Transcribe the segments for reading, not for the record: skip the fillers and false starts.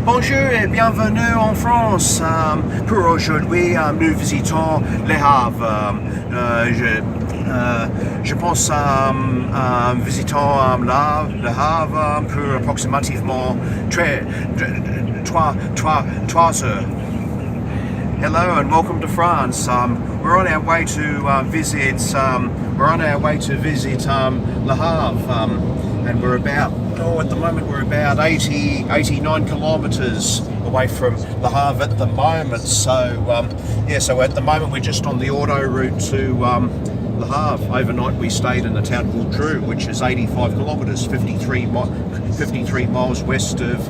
Bonjour et bienvenue en France. Pour aujourd'hui, nous visitons le Havre. Je pense visitant le Havre pour approximativement 3 heures. Hello and welcome to France. We're on our way to visit. Le Havre, and we're about. At the moment we're about 89 kilometres away from Le Havre at the moment. So so at the moment we're just on the autoroute to Le Havre. Overnight we stayed in a town called Dreux, which is 85 kilometres, 53 miles west of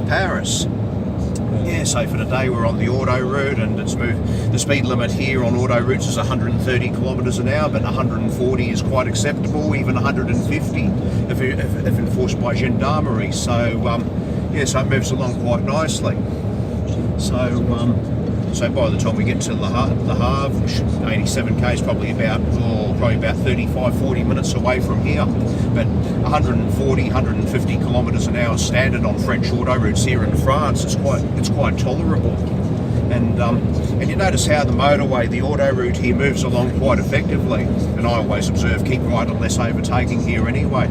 Paris. So for today we're on the autoroute, and the speed limit here on autoroutes is 130 kilometres an hour, but 140 is quite acceptable, even 150 if enforced by gendarmerie. So so it moves along quite nicely. So by the time we get to Le Havre, 87k is probably about 35-40 minutes away from here. But 140-150 kilometres an hour standard on French autoroutes here in France. It's quite tolerable. And you notice how the motorway, the autoroute here, moves along quite effectively. And I always observe keep right unless overtaking here anyway.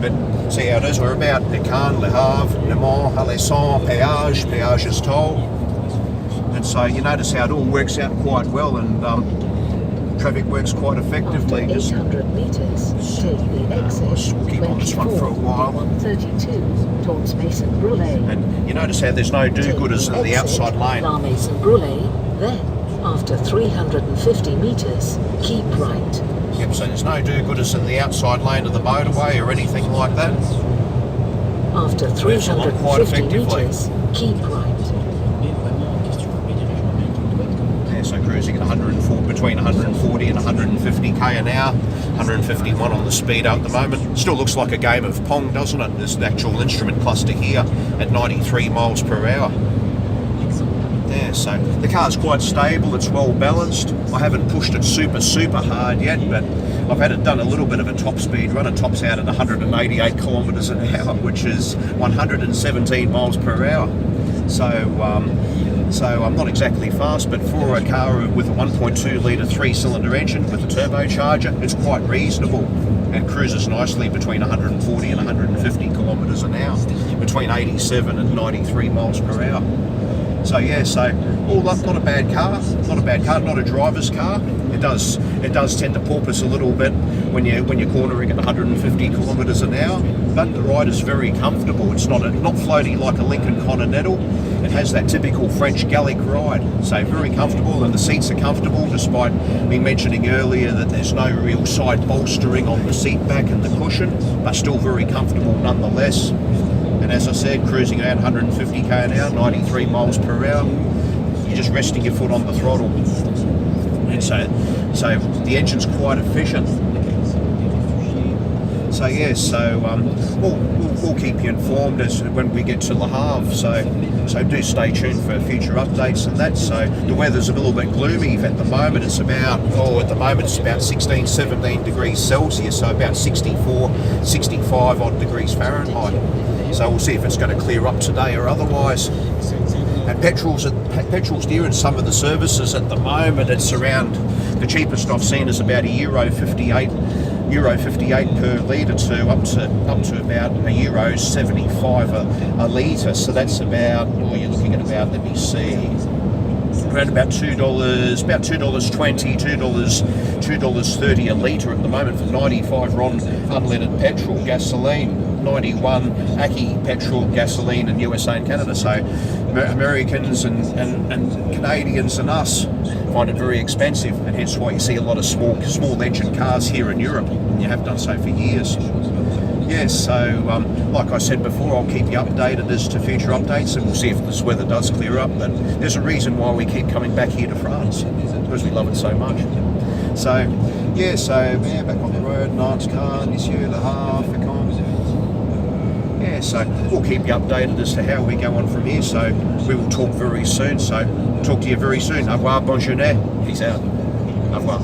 But see how it is. We're about Caen, Le Havre, Le Mans, Alessandre, Péage is toll. And so you notice how it all works out quite well, and traffic works quite effectively. After 800 metres, take the exit. We'll keep on this one for a while. 132 towards Maison Brûlée. And you notice how there's no do-gooders in the outside lane. La Maison Brûlée, then, after 350 metres, keep right. Yep, so there's no do-gooders in the outside lane of the motorway or anything like that. After 350 metres, keep right. So cruising at between 140 and 150k an hour, 151 on the speedo at the moment. Still looks like a game of Pong, doesn't it? There's an actual instrument cluster here at 93 miles per hour. So the car's quite stable, it's well balanced. I haven't pushed it super hard yet, but I've had it done a little bit of a top speed run. It tops out at 188 kilometres an hour, which is 117 miles per hour. So I'm not exactly fast, but for a car with a 1.2 litre 3-cylinder engine with a turbocharger, it's quite reasonable and cruises nicely between 140 and 150 kilometres an hour, between 87 and 93 miles per hour. So all up, not a bad car, not a driver's car. It does tend to porpoise a little bit when you're cornering at 150 kilometres an hour, but the ride is very comfortable. It's not floaty like a Lincoln Continental. It has that typical French Gallic ride, so very comfortable, and the seats are comfortable despite me mentioning earlier that there's no real side bolstering on the seat back and the cushion, but still very comfortable nonetheless. And as I said, cruising around 150k an hour, 93 miles per hour, you're just resting your foot on the throttle. And so the engine's quite efficient. So we'll keep you informed as when we get to Le Havre. So do stay tuned for future updates and that. So the weather's a little bit gloomy at the moment. It's about 16-17 degrees Celsius, so about 65 odd degrees Fahrenheit. So we'll see if it's going to clear up today or otherwise. And petrol's dear in some of the services at the moment. It's around, the cheapest I've seen is about €58 per litre to up to about €75 a litre. So that's about, you're looking at about, let me see, around about $2, about $2.20, $2.30 a litre at the moment for 95 RON unleaded petrol, gasoline, 91 Aki petrol, gasoline in USA and Canada. So Americans and Canadians and us find it very expensive, and hence why you see a lot of small engine cars here in Europe, and you have done so for years. Like I said before, I'll keep you updated as to future updates, and we'll see if this weather does clear up. But there's a reason why we keep coming back here to France, because we love it so much. Back on the road, Nantes, Caen, Monsieur, Le Havre, so we'll keep you updated as to how we go on from here. So we will talk very soon. So talk to you very soon. Au revoir, bonne journée. Peace out. Au revoir.